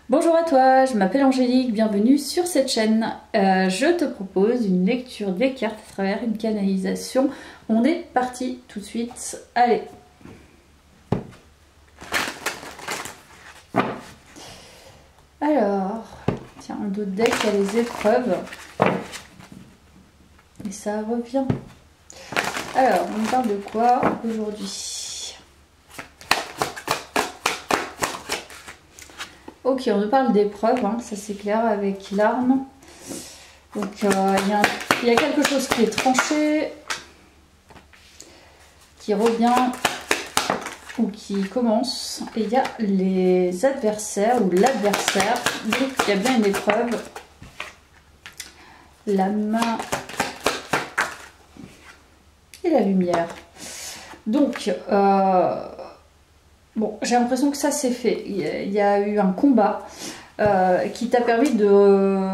Bonjour à toi, je m'appelle Angélique, bienvenue sur cette chaîne. Je te propose une lecture des cartes à travers une canalisation. On est parti tout de suite, allez. Alors, tiens, en dos de deck, il y a les épreuves. Et ça revient. Alors, on parle de quoi aujourd'hui? Ok, on nous parle d'épreuves, hein, ça c'est clair, avec l'arme. Donc il y a quelque chose qui est tranché, qui revient ou qui commence. Et il y a les adversaires ou l'adversaire. Donc il y a bien une épreuve. La main et la lumière. Donc, bon, j'ai l'impression que ça c'est fait. Il y a eu un combat qui t'a permis de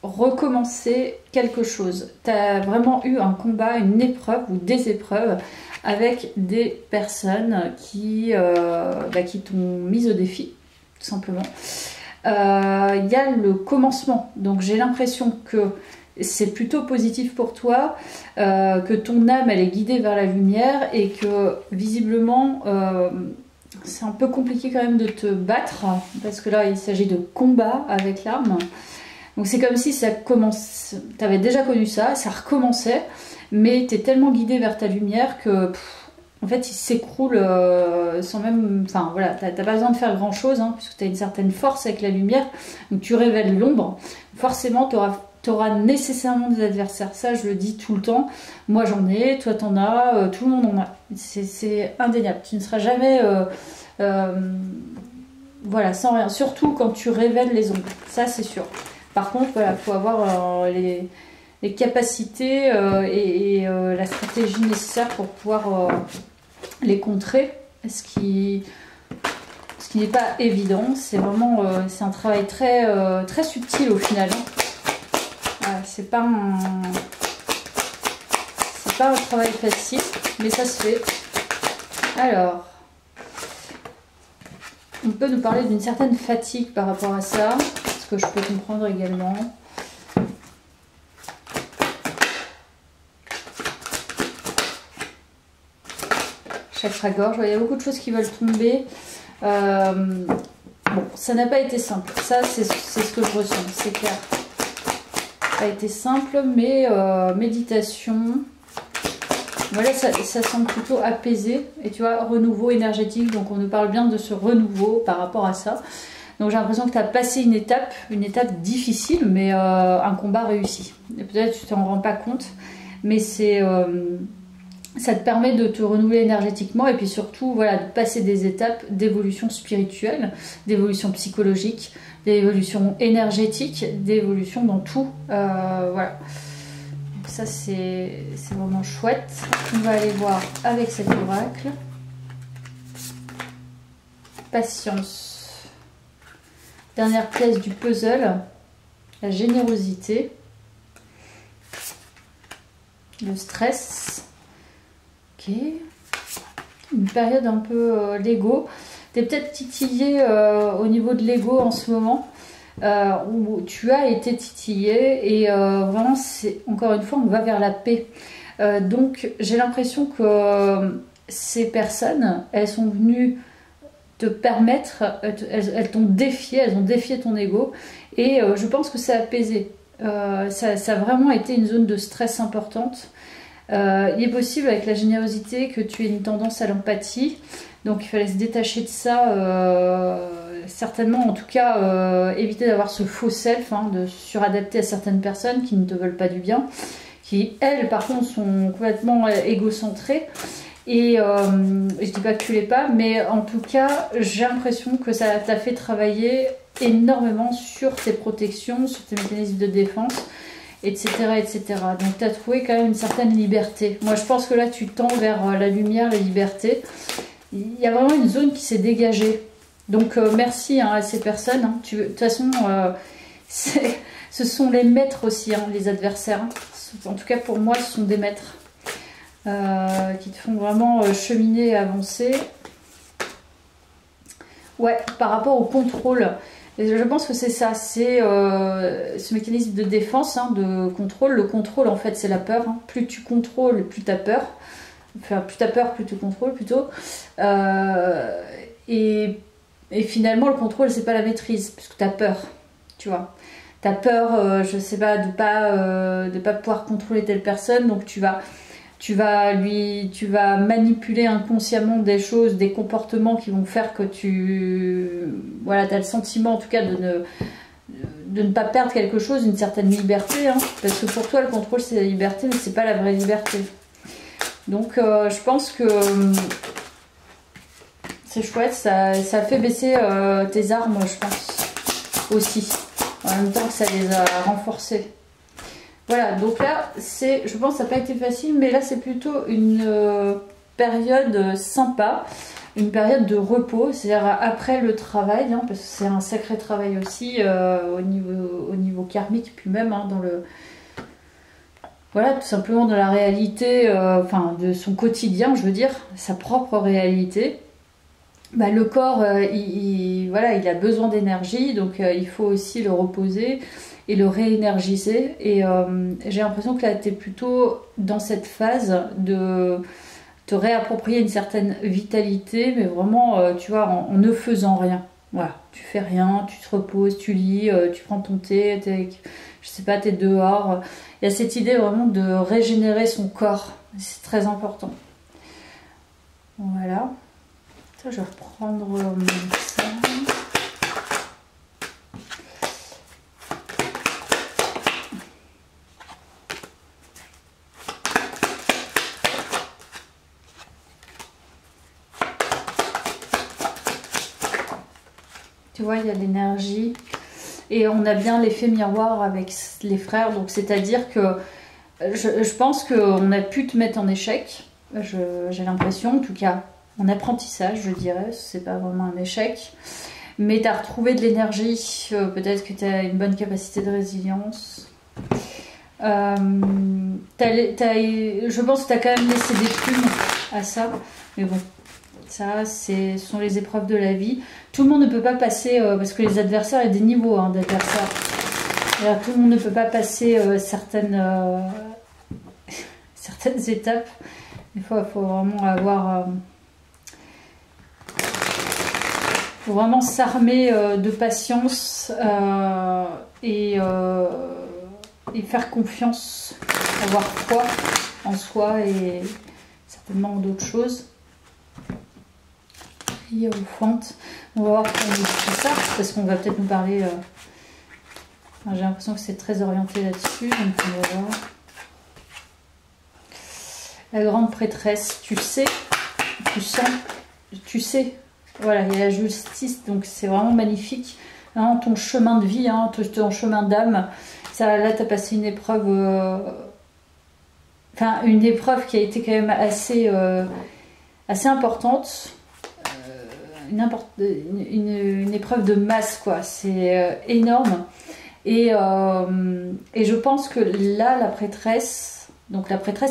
recommencer quelque chose. Tu as vraiment eu un combat, une épreuve ou des épreuves avec des personnes qui t'ont mise au défi, tout simplement. Il y a le commencement. Donc j'ai l'impression que c'est plutôt positif pour toi, que ton âme elle est guidée vers la lumière et que visiblement c'est un peu compliqué quand même de te battre parce que là il s'agit de combat avec l'arme. Donc c'est comme si ça commence, tu avais déjà connu ça, ça recommençait, mais tu es tellement guidé vers ta lumière que en fait il s'écroule sans même, enfin voilà, t'as pas besoin de faire grand chose hein, puisque tu as une certaine force avec la lumière, donc tu révèles l'ombre, forcément tu auras nécessairement des adversaires, ça je le dis tout le temps, moi j'en ai, toi t'en as, tout le monde en a, c'est indéniable, tu ne seras jamais voilà, sans rien, surtout quand tu révèles les ombres, ça c'est sûr. Par contre, voilà, il faut avoir les capacités et la stratégie nécessaire pour pouvoir les contrer, ce qui n'est pas évident, c'est vraiment c'est un travail très subtil au final. Voilà, c'est pas un travail facile, mais ça se fait. Alors, on peut nous parler d'une certaine fatigue par rapport à ça, ce que je peux comprendre également. Chakra-gorge, il y a beaucoup de choses qui veulent tomber. Bon, ça n'a pas été simple, ça c'est ce que je ressens, c'est clair. Ça a été simple, mais méditation. Voilà, ça semble plutôt apaisé. Et tu vois, renouveau énergétique. Donc on nous parle bien de ce renouveau par rapport à ça. Donc j'ai l'impression que tu as passé une étape difficile, mais un combat réussi. Peut-être que tu t'en rends pas compte, mais ça te permet de te renouveler énergétiquement et puis surtout voilà, de passer des étapes d'évolution spirituelle, d'évolution psychologique, d'évolution énergétique, d'évolution dans tout. Voilà. Ça c'est vraiment chouette. On va aller voir avec cet oracle. Patience. Dernière pièce du puzzle. La générosité. Le stress. Ok. Une période un peu l'ego. Tu es peut-être titillé au niveau de l'ego en ce moment. Où tu as été titillé et vraiment c'est encore une fois on va vers la paix, donc j'ai l'impression que ces personnes elles sont venues te permettre, elles t'ont défié, elles ont défié ton ego et je pense que ça a apaisé, ça a vraiment été une zone de stress importante. Il est possible avec la générosité que tu aies une tendance à l'empathie, donc il fallait se détacher de ça, certainement en tout cas éviter d'avoir ce faux self, hein, de suradapter à certaines personnes qui ne te veulent pas du bien, qui elles par contre sont complètement égocentrées et je dis pas que tu l'es pas, mais en tout cas j'ai l'impression que ça t'a fait travailler énormément sur tes protections, sur tes mécanismes de défense, etc. etc. Donc tu as trouvé quand même une certaine liberté. Moi je pense que là tu tends vers la lumière, la liberté. Il y a vraiment une zone qui s'est dégagée. Donc merci hein, à ces personnes. Hein. De toute façon, ce sont les maîtres aussi, hein, les adversaires. En tout cas pour moi, ce sont des maîtres qui te font vraiment cheminer et avancer. Ouais, par rapport au contrôle, Et je pense que c'est ça, c'est ce mécanisme de défense, hein, de contrôle. Le contrôle, en fait, c'est la peur. Hein. Plus tu contrôles, plus tu as peur. Enfin, plus tu as peur, plus tu contrôles, plutôt. Et finalement, le contrôle, c'est pas la maîtrise, parce que tu as peur, tu vois. Tu as peur, je sais pas, de pas pouvoir contrôler telle personne, donc tu vas manipuler inconsciemment des choses, des comportements qui vont faire que voilà, tu as le sentiment en tout cas de ne pas perdre quelque chose, une certaine liberté, hein, parce que pour toi le contrôle c'est la liberté, mais c'est pas la vraie liberté. Donc je pense que c'est chouette, ça fait baisser tes armes, je pense, aussi, en même temps que ça les a renforcées. Voilà, donc là, je pense que ça n'a pas été facile, mais là, c'est plutôt une période sympa, une période de repos, c'est-à-dire après le travail, hein, parce que c'est un sacré travail aussi au niveau karmique, puis même hein, voilà, tout simplement dans la réalité, enfin, de son quotidien, je veux dire, sa propre réalité. Bah, le corps, voilà, il a besoin d'énergie, donc il faut aussi le reposer et le réénergiser. Et j'ai l'impression que là, tu es plutôt dans cette phase de te réapproprier une certaine vitalité, mais vraiment, tu vois, en ne faisant rien. Voilà, tu fais rien, tu te reposes, tu lis, tu prends ton thé, je sais pas, t'es dehors. Il y a cette idée vraiment de régénérer son corps, c'est très important. Voilà. Ça, je vais reprendre ça. Tu vois, il y a l'énergie. Et on a bien l'effet miroir avec les frères. Donc, c'est-à-dire que je pense qu'on a pu te mettre en échec. J'ai l'impression, en tout cas, en apprentissage, je dirais. C'est pas vraiment un échec. Mais tu as retrouvé de l'énergie. Peut-être que tu as une bonne capacité de résilience. Je pense que tu as quand même laissé des plumes à ça. Mais bon. Ça, ce sont les épreuves de la vie. Tout le monde ne peut pas passer, parce que les adversaires, il y a des niveaux hein, d'adversaires. Tout le monde ne peut pas passer certaines étapes. Des fois, il faut vraiment avoir... faut vraiment s'armer de patience et faire confiance, avoir foi en soi et certainement d'autres choses. On va voir comment on dit ça, parce qu'on va peut-être nous parler. J'ai l'impression que c'est très orienté là-dessus, donc on va voir. La grande prêtresse, tu sais, tu sens, tu sais. Voilà, il y a la justice, donc c'est vraiment magnifique. Hein, ton chemin de vie, hein, ton chemin d'âme. Là, tu as passé une épreuve. Enfin, une épreuve qui a été quand même assez importante. Une épreuve de masse, quoi. C'est énorme. Et je pense que là, la prêtresse,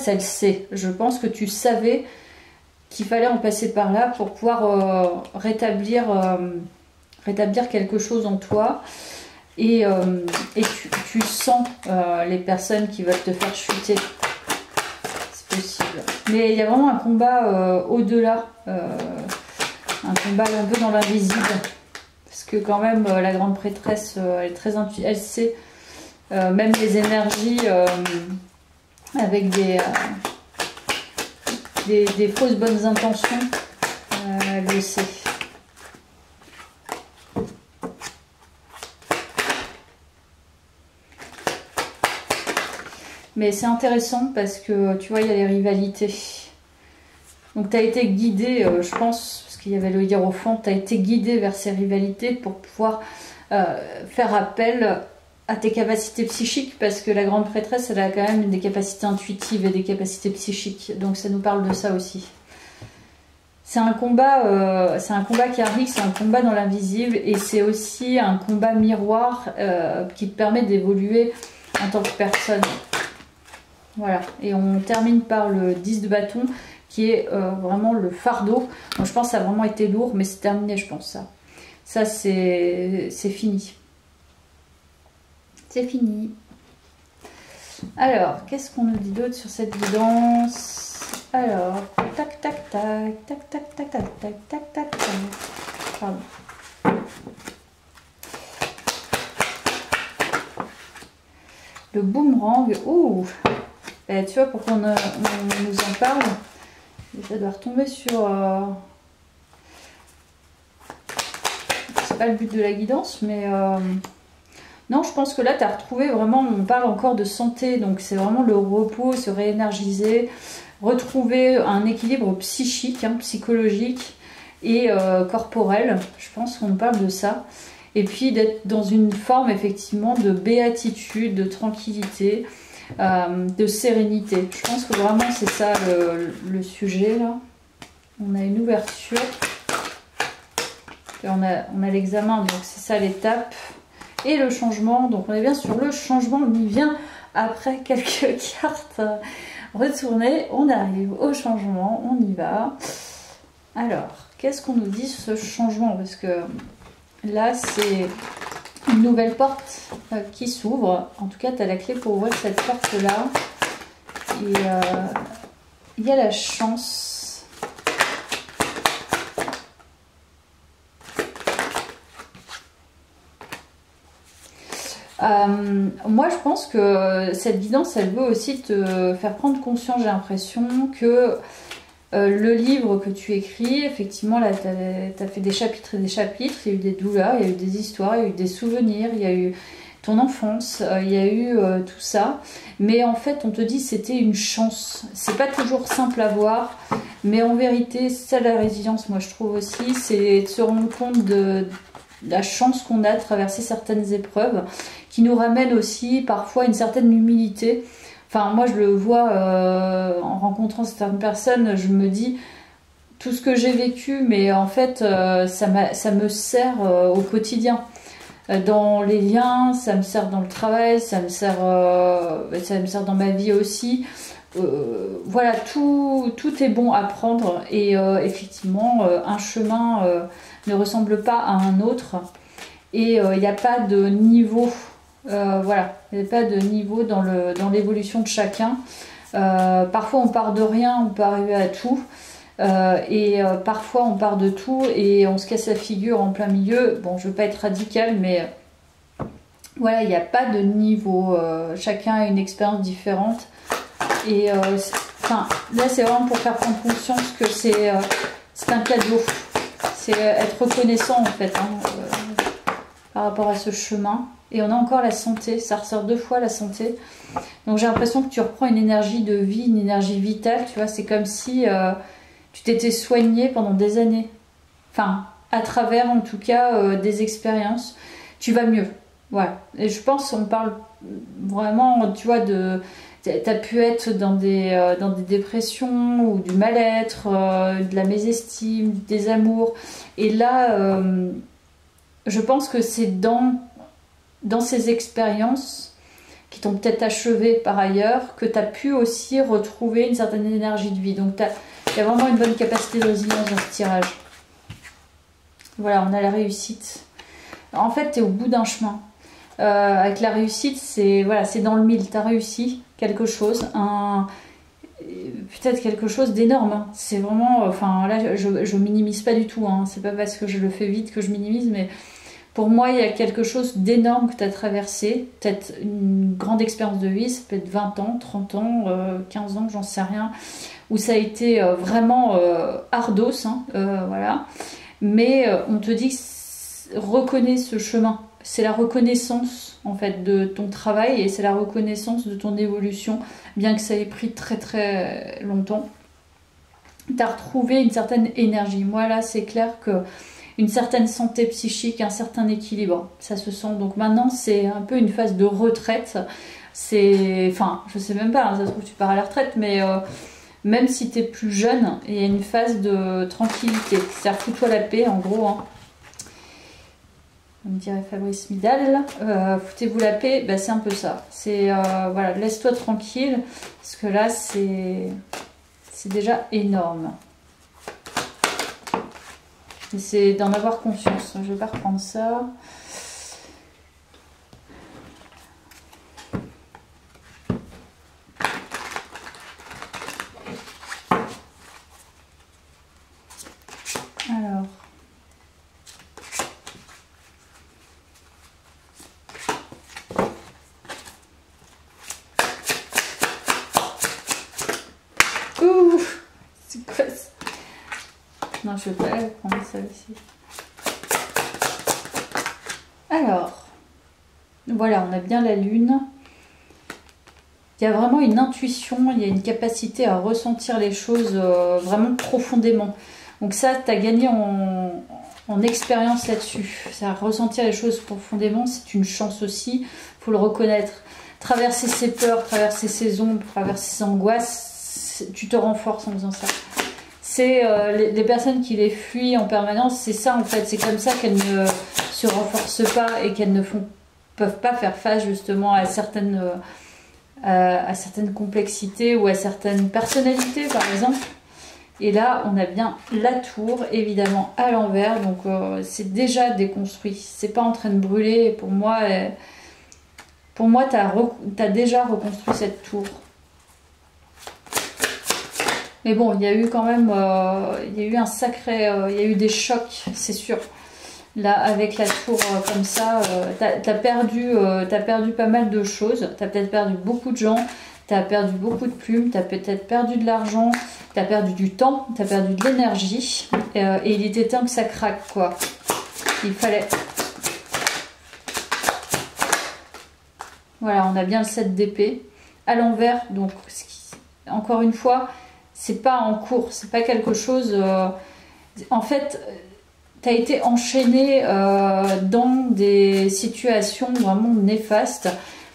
elle sait. Je pense que tu savais qu'il fallait en passer par là pour pouvoir rétablir quelque chose en toi. Et tu sens les personnes qui veulent te faire chuter. C'est possible. Mais il y a vraiment un combat au-delà. Un combat un peu dans l'invisible, parce que quand même la grande prêtresse elle est très intuitive, elle sait même les énergies avec des fausses bonnes intentions, elle le sait. Mais c'est intéressant parce que tu vois, il y a les rivalités. Donc tu as été guidé, je pense, parce qu'il y avait le hiérophant, tu as été guidé vers ces rivalités pour pouvoir faire appel à tes capacités psychiques, parce que la grande prêtresse, elle a quand même des capacités intuitives et des capacités psychiques. Donc ça nous parle de ça aussi. C'est un combat karmique, c'est un combat dans l'invisible, et c'est aussi un combat miroir qui te permet d'évoluer en tant que personne. Voilà, et on termine par le 10 de bâton, qui est vraiment le fardeau. Donc, je pense que ça a vraiment été lourd, mais c'est terminé, je pense, ça. Ça, c'est fini. C'est fini. Alors, qu'est-ce qu'on nous dit d'autre sur cette guidance? Alors, tac, tac, tac, tac, tac, tac, tac, tac, tac, tac, tac. Pardon. Le boomerang. Ouh, tu vois, pour qu'on nous en parle, ça doit retomber sur... C'est pas le but de la guidance, mais... Non, je pense que là, tu as retrouvé vraiment... On parle encore de santé, donc c'est vraiment le repos, se réénergiser, retrouver un équilibre psychique, hein, psychologique et corporel. Je pense qu'on parle de ça. Et puis d'être dans une forme, effectivement, de béatitude, de tranquillité, de sérénité. Je pense que vraiment, c'est ça le sujet, là. On a une ouverture. Et on a l'examen, donc c'est ça l'étape. Et le changement, donc on est bien sur le changement, on y vient après quelques cartes retournées. On arrive au changement, on y va. Alors, qu'est-ce qu'on nous dit ce changement? Parce que là, c'est une nouvelle porte qui s'ouvre. En tout cas, tu as la clé pour ouvrir cette porte-là. Et il y a la chance. Moi je pense que cette guidance elle veut aussi te faire prendre conscience, j'ai l'impression que le livre que tu écris, effectivement là tu as fait des chapitres et des chapitres, il y a eu des douleurs, il y a eu des histoires, il y a eu des souvenirs, il y a eu ton enfance, il y a eu tout ça, mais en fait on te dit c'était une chance, c'est pas toujours simple à voir, mais en vérité c'est la résilience, moi je trouve aussi, c'est de se rendre compte de la chance qu'on a de traverser certaines épreuves qui nous ramènent aussi parfois une certaine humilité. Enfin moi je le vois en rencontrant certaines personnes, je me dis tout ce que j'ai vécu mais en fait ça me sert au quotidien. Dans les liens, ça me sert dans le travail, ça me sert dans ma vie aussi. Voilà, tout est bon à prendre et effectivement un chemin ne ressemble pas à un autre et il n'y a pas de niveau, voilà, il n'y a pas de niveau dans l'évolution de chacun. Parfois on part de rien, on peut arriver à tout et parfois on part de tout et on se casse la figure en plein milieu. Bon, je veux pas être radicale mais voilà, il n'y a pas de niveau, chacun a une expérience différente. Et enfin, là c'est vraiment pour faire prendre conscience que c'est un cadeau, c'est être reconnaissant en fait hein, par rapport à ce chemin. Et on a encore la santé, ça ressort 2 fois la santé, donc j'ai l'impression que tu reprends une énergie de vie, une énergie vitale, tu vois, c'est comme si tu t'étais soigné pendant des années, enfin à travers en tout cas des expériences, tu vas mieux, voilà. Et je pense qu'on parle vraiment, tu vois, t'as pu être dans des dépressions ou du mal-être, de la mésestime, du désamour. Et là, je pense que c'est dans ces expériences qui t'ont peut-être achevé par ailleurs que tu as pu aussi retrouver une certaine énergie de vie. Donc il y a vraiment une bonne capacité de résilience dans ce tirage. Voilà, on a la réussite. En fait, tu es au bout d'un chemin. Avec la réussite, c'est voilà, c'est dans le mille, tu as réussi quelque chose, peut-être quelque chose d'énorme. Hein. C'est vraiment, enfin là je minimise pas du tout, hein. C'est pas parce que je le fais vite que je minimise, mais pour moi il y a quelque chose d'énorme que tu as traversé, peut-être une grande expérience de vie, ça peut être 20 ans, 30 ans, 15 ans, j'en sais rien, où ça a été vraiment ardos, hein, voilà. Mais on te dit, reconnais ce chemin. C'est la reconnaissance en fait de ton travail et c'est la reconnaissance de ton évolution, bien que ça ait pris très très longtemps. Tu as retrouvé une certaine énergie. Moi là c'est clair que une certaine santé psychique, un certain équilibre, ça se sent. Donc maintenant c'est un peu une phase de retraite. C'est, enfin je sais même pas, hein, ça se trouve tu pars à la retraite, mais même si tu es plus jeune, il y a une phase de tranquillité. C'est-à-dire fous-toi la paix en gros, hein. On me dirait Fabrice Midal, foutez-vous la paix, bah, c'est un peu ça. C'est voilà, laisse-toi tranquille, parce que là c'est déjà énorme. C'est d'en avoir conscience. Je vais pas reprendre ça. Alors. Ouh, c'est quoi ça? Non, je vais pas prendre ça aussi. Alors, voilà, on a bien la lune. Il y a vraiment une intuition, il y a une capacité à ressentir les choses vraiment profondément. Donc ça, tu as gagné en expérience là-dessus. Ça, ressentir les choses profondément, c'est une chance aussi, il faut le reconnaître. Traverser ses peurs, traverser ses ombres, traverser ses angoisses, tu te renforces en faisant ça. C'est les personnes qui les fuient en permanence, c'est ça en fait, c'est comme ça qu'elles ne se renforcent pas et qu'elles ne peuvent pas faire face justement à certaines complexités ou à certaines personnalités par exemple. Et là on a bien la tour évidemment à l'envers, donc c'est déjà déconstruit, c'est pas en train de brûler. Et pour moi t'as déjà reconstruit cette tour. Mais bon, il y a eu quand même, il y a eu un sacré, il y a eu des chocs, c'est sûr. Là, avec la tour comme ça, t'as perdu pas mal de choses. T'as peut-être perdu beaucoup de gens, t'as perdu beaucoup de plumes, t'as peut-être perdu de l'argent, t'as perdu du temps, t'as perdu de l'énergie. Et il était temps que ça craque, quoi. Il fallait... Voilà, on a bien le 7 d'épée. À l'envers, donc, encore une fois... C'est pas en cours, c'est pas quelque chose... En fait, tu as été enchaîné dans des situations vraiment néfastes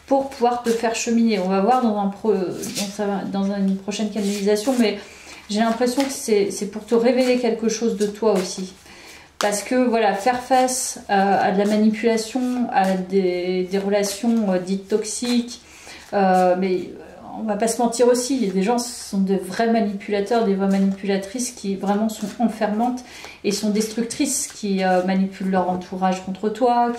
pour pouvoir te faire cheminer. On va voir dans une prochaine canalisation, mais j'ai l'impression que c'est pour te révéler quelque chose de toi aussi. Parce que voilà, faire face à de la manipulation, à des relations dites toxiques, mais... On va pas se mentir aussi, il y a des gens qui sont de vrais manipulateurs, des vraies manipulatrices qui vraiment sont enfermantes et sont destructrices, qui manipulent leur entourage contre toi,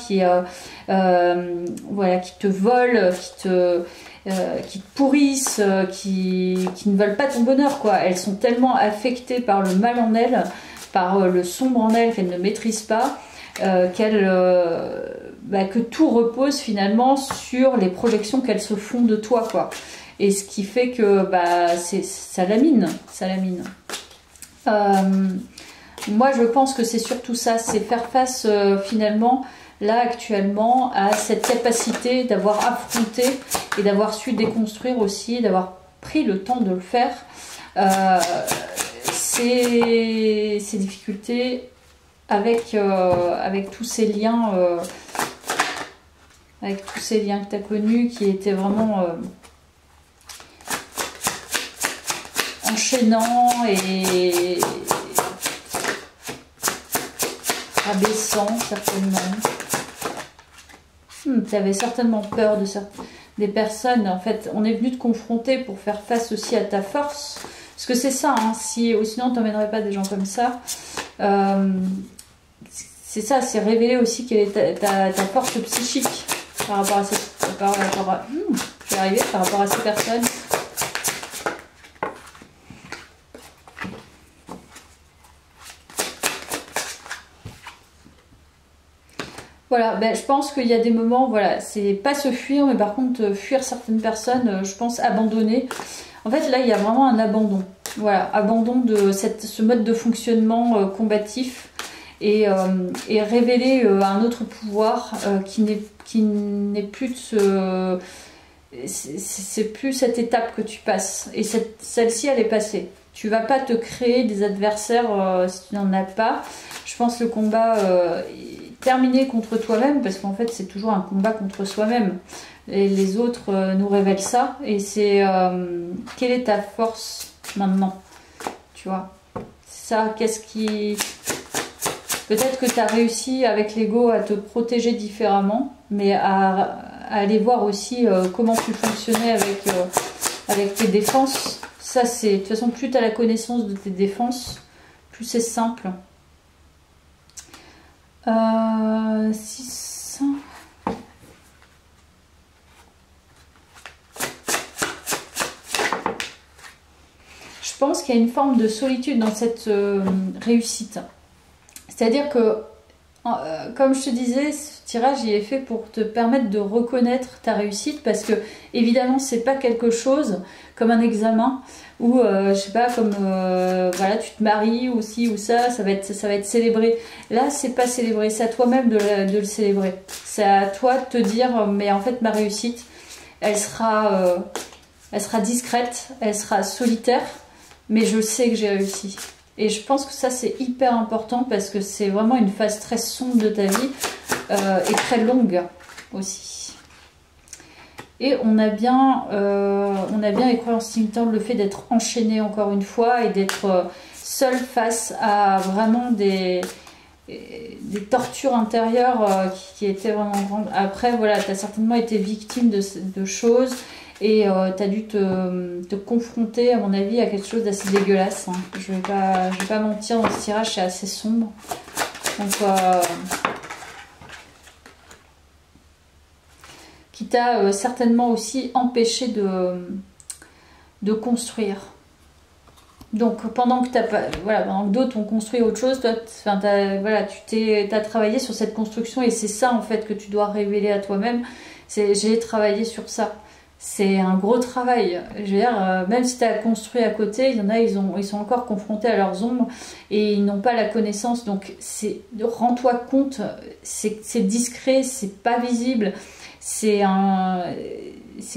voilà, qui te volent, qui te pourrissent, qui ne veulent pas ton bonheur, quoi. Elles sont tellement affectées par le mal en elles, par le sombre en elles qu'elles ne maîtrisent pas, que tout repose finalement sur les projections qu'elles se font de toi, quoi. Et ce qui fait que ça lamine. Moi, je pense que c'est surtout ça, c'est faire face finalement, là actuellement, à cette capacité d'avoir affronté et d'avoir su déconstruire aussi, d'avoir pris le temps de le faire. Ces difficultés avec tous ces liens, que tu as connus qui étaient vraiment... enchaînant et abaissant certainement. Tu avais certainement peur des personnes. En fait, on est venu te confronter pour faire face aussi à ta force. Parce que c'est ça, hein, sinon tu n'emmènerais pas des gens comme ça. C'est ça, c'est révéler aussi quelle est ta force psychique par rapport à je vais arriver par rapport à ces personnes. Voilà, je pense qu'il y a des moments, voilà, c'est pas se fuir, mais par contre fuir certaines personnes, je pense abandonner. En fait, là, il y a vraiment un abandon. Voilà, abandon de ce mode de fonctionnement combatif et révéler un autre pouvoir qui n'est plus de ce... C'est plus cette étape que tu passes. Et celle-ci, elle est passée. Tu vas pas te créer des adversaires si tu n'en as pas. Je pense que le combat... terminé contre toi-même, parce qu'en fait c'est toujours un combat contre soi-même et les autres nous révèlent ça, et c'est quelle est ta force maintenant, tu vois, ça, qu'est-ce qui... Peut-être que tu as réussi avec l'ego à te protéger différemment, mais à aller voir aussi comment tu fonctionnais avec tes défenses. Ça, c'est de toute façon, plus tu as la connaissance de tes défenses, plus c'est simple. 600. Je pense qu'il y a une forme de solitude dans cette réussite. C'est-à-dire que, comme je te disais, ce tirage il est fait pour te permettre de reconnaître ta réussite, parce que évidemment c'est pas quelque chose comme un examen ou je sais pas, comme voilà, tu te maries ou ci ou ça, ça va être célébré. Là c'est pas célébré, c'est à toi-même de le célébrer. C'est à toi de te dire mais en fait ma réussite elle sera discrète, elle sera solitaire, mais je sais que j'ai réussi. Et je pense que ça c'est hyper important, parce que c'est vraiment une phase très sombre de ta vie et très longue aussi. Et on a bien les croyances limitantes, le fait d'être enchaîné encore une fois et d'être seul face à vraiment des tortures intérieures qui étaient vraiment grandes. Après voilà, tu as certainement été victime de choses. Et tu as dû te confronter, à mon avis, à quelque chose d'assez dégueulasse. Hein. Je vais pas mentir, dans ce tirage, c'est assez sombre. Donc, qui t'a certainement aussi empêché de construire. Donc, pendant que d'autres ont construit autre chose, toi, tu as travaillé sur cette construction, et c'est ça, en fait, que tu dois révéler à toi-même. J'ai travaillé sur ça. C'est un gros travail. Je veux dire, même si tu as construit à côté, il y en a, ils sont encore confrontés à leurs ombres et ils n'ont pas la connaissance. Donc, rends-toi compte, c'est discret, c'est pas visible. C'est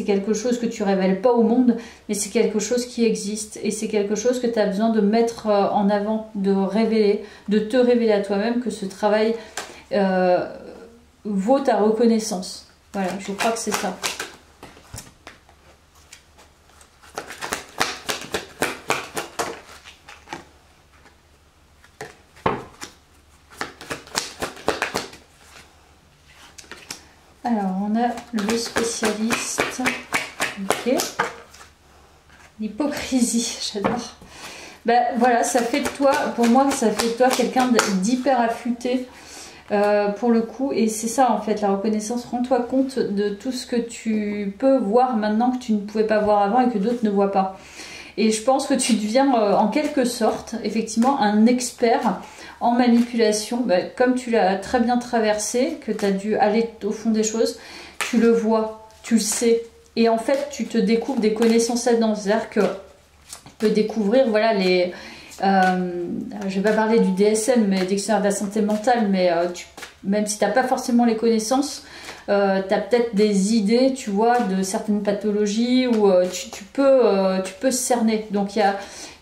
quelque chose que tu révèles pas au monde, mais c'est quelque chose qui existe. Et c'est quelque chose que tu as besoin de mettre en avant, de révéler, de te révéler à toi-même que ce travail vaut ta reconnaissance. Voilà, je crois que c'est ça. Alors, on a le spécialiste. Ok. L'hypocrisie, j'adore. Ben voilà, ça fait de toi, pour moi, ça fait de toi quelqu'un d'hyper affûté pour le coup. Et c'est ça en fait, la reconnaissance. Rends-toi compte de tout ce que tu peux voir maintenant que tu ne pouvais pas voir avant et que d'autres ne voient pas. Et je pense que tu deviens en quelque sorte, effectivement, un expert en manipulation, comme tu l'as très bien traversé, que tu as dû aller au fond des choses, tu le vois, tu le sais. Et en fait, tu te découvres des connaissances là-dedans. C'est-à-dire que tu peux découvrir, voilà, je vais pas parler du DSM, mais dictionnaire de la santé mentale, mais même si tu n'as pas forcément les connaissances, tu as peut-être des idées, tu vois, de certaines pathologies où tu peux cerner. Donc il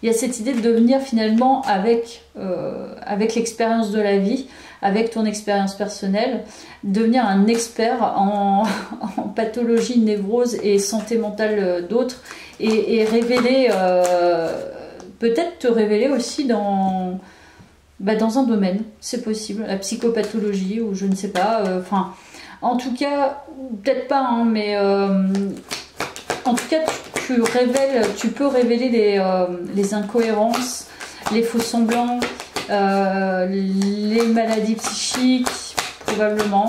y a cette idée de devenir finalement avec l'expérience de la vie, avec ton expérience personnelle, devenir un expert en pathologie, névrose et santé mentale d'autres, et révéler, peut-être te révéler aussi dans un domaine, c'est possible, la psychopathologie ou je ne sais pas, enfin... En tout cas, peut-être pas, hein, mais en tout cas, tu peux révéler les incohérences, les faux semblants, les maladies psychiques, probablement.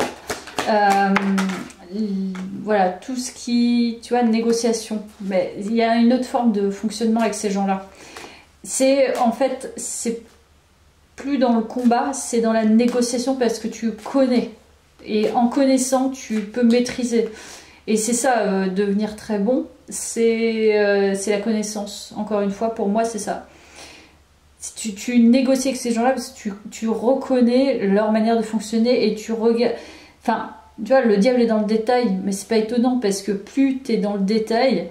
Voilà, tout ce qui, tu vois, négociation. Mais il y a une autre forme de fonctionnement avec ces gens-là. En fait, c'est plus dans le combat, c'est dans la négociation, parce que tu connais. Et en connaissant, tu peux maîtriser. Et c'est ça, devenir très bon, c'est la connaissance. Encore une fois, pour moi, c'est ça. Si tu négocies avec ces gens-là, parce que tu reconnais leur manière de fonctionner et tu regardes... Enfin, tu vois, le diable est dans le détail, mais c'est pas étonnant, parce que plus tu es dans le détail,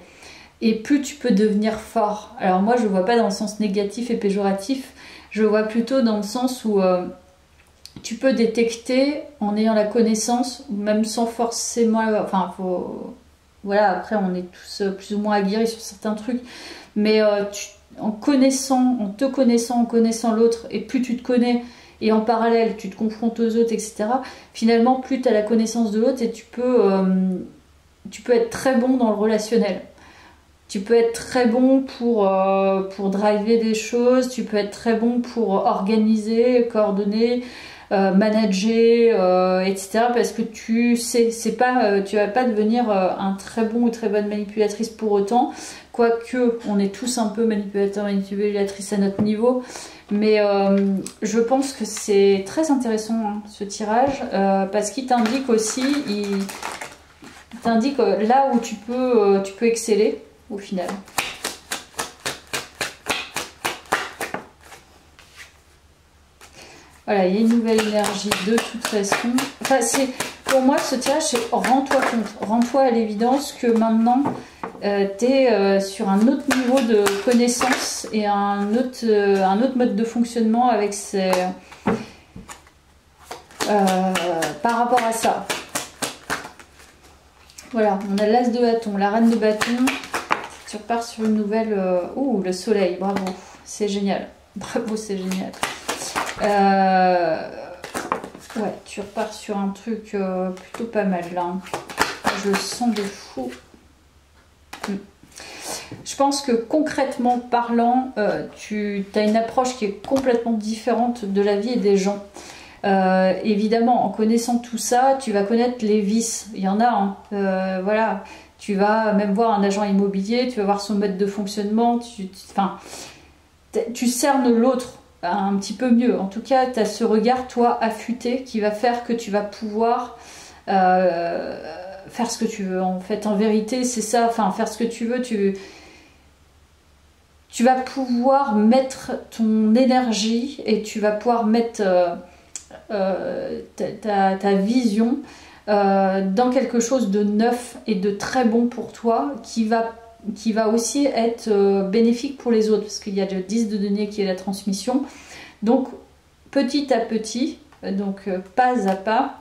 et plus tu peux devenir fort. Alors moi, je ne vois pas dans le sens négatif et péjoratif, je vois plutôt dans le sens où... tu peux détecter en ayant la connaissance, même sans forcément... Enfin, voilà, après, on est tous plus ou moins aguerris sur certains trucs. Mais en te connaissant, en connaissant l'autre, et plus tu te connais, et en parallèle, tu te confrontes aux autres, etc. Finalement, plus tu as la connaissance de l'autre, et tu peux être très bon dans le relationnel. Tu peux être très bon pour driver des choses, tu peux être très bon pour organiser, coordonner... manager, etc. Parce que tu sais, c'est pas, tu vas pas devenir un très bon ou très bonne manipulatrice pour autant. Quoique, on est tous un peu manipulateurs, manipulatrices à notre niveau. Mais je pense que c'est très intéressant hein, ce tirage parce qu'il t'indique aussi, il t'indique là où tu peux exceller au final. Voilà, il y a une nouvelle énergie de toute façon. Enfin, pour moi, ce tirage, c'est rends-toi compte. Rends-toi à l'évidence que maintenant, tu es sur un autre niveau de connaissance et un autre mode de fonctionnement avec par rapport à ça. Voilà, on a l'as de bâton, la reine de bâton. Tu repars sur une nouvelle... Ouh, le soleil, bravo, c'est génial. Bravo, c'est génial. Ouais, tu repars sur un truc plutôt pas mal là. Je le sens de fou. Je pense que concrètement parlant, tu as une approche qui est complètement différente de la vie et des gens. Évidemment, en connaissant tout ça, tu vas connaître les vices. Il y en a, hein. Voilà. Tu vas même voir un agent immobilier, tu vas voir son mode de fonctionnement. Tu cernes l'autre un petit peu mieux. En tout cas, tu as ce regard, toi, affûté, qui va faire que tu vas pouvoir faire ce que tu veux. En fait, en vérité, c'est ça. Enfin, faire ce que tu veux, tu vas pouvoir mettre ton énergie et tu vas pouvoir mettre ta vision dans quelque chose de neuf et de très bon pour toi qui va aussi être bénéfique pour les autres parce qu'il y a le 10 de denier qui est la transmission. Donc petit à petit, donc pas à pas,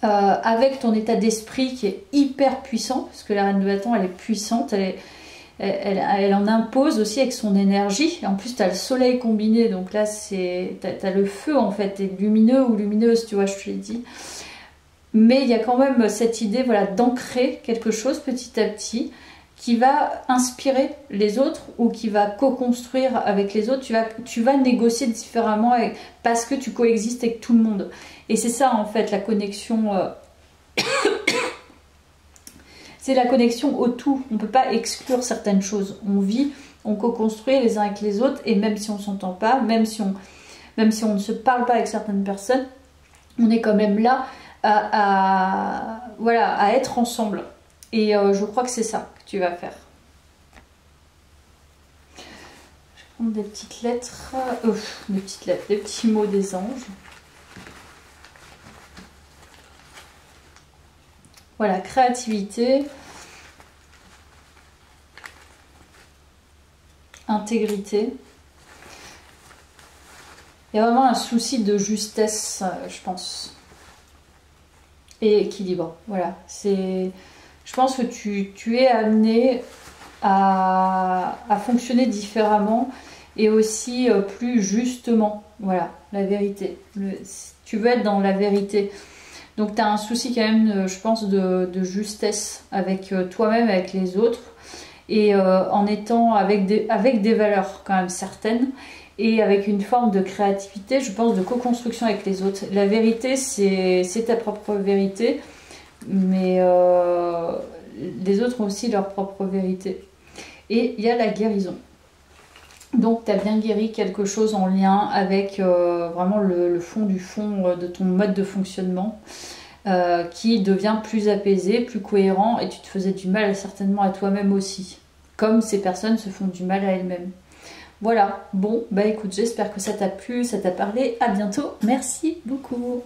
avec ton état d'esprit qui est hyper puissant, parce que la reine de bâton elle est puissante, elle en impose aussi avec son énergie. Et en plus tu as le soleil combiné, donc là t'as le feu en fait, t'es lumineux ou lumineuse, tu vois, je te l'ai dit. Mais il y a quand même cette idée, voilà, d'ancrer quelque chose petit à petit qui va inspirer les autres ou qui va co-construire avec les autres. Tu vas négocier différemment parce que tu coexistes avec tout le monde. Et c'est ça en fait la connexion. C'est la connexion au tout. On ne peut pas exclure certaines choses. On vit, on co-construit les uns avec les autres et même si on ne s'entend pas, même si on ne se parle pas avec certaines personnes, on est quand même là voilà, à être ensemble. Et je crois que c'est ça que tu vas faire. Je vais prendre des petites lettres, des petits mots des anges. Voilà, créativité, intégrité. Il y a vraiment un souci de justesse, je pense. Et équilibre, voilà. Je pense que tu es amené à fonctionner différemment et aussi plus justement. Voilà, la vérité. Tu veux être dans la vérité. Donc tu as un souci quand même, je pense, de justesse avec toi-même, avec les autres. Et en étant avec des valeurs quand même certaines. Et avec une forme de créativité, je pense, de co-construction avec les autres. La vérité, c'est ta propre vérité. Mais les autres ont aussi leur propre vérité. Et il y a la guérison. Donc tu as bien guéri quelque chose en lien avec vraiment le fond du fond de ton mode de fonctionnement qui devient plus apaisé, plus cohérent et tu te faisais du mal certainement à toi-même aussi. Comme ces personnes se font du mal à elles-mêmes. Voilà, bon, bah écoute, j'espère que ça t'a plu, ça t'a parlé. À bientôt, merci beaucoup.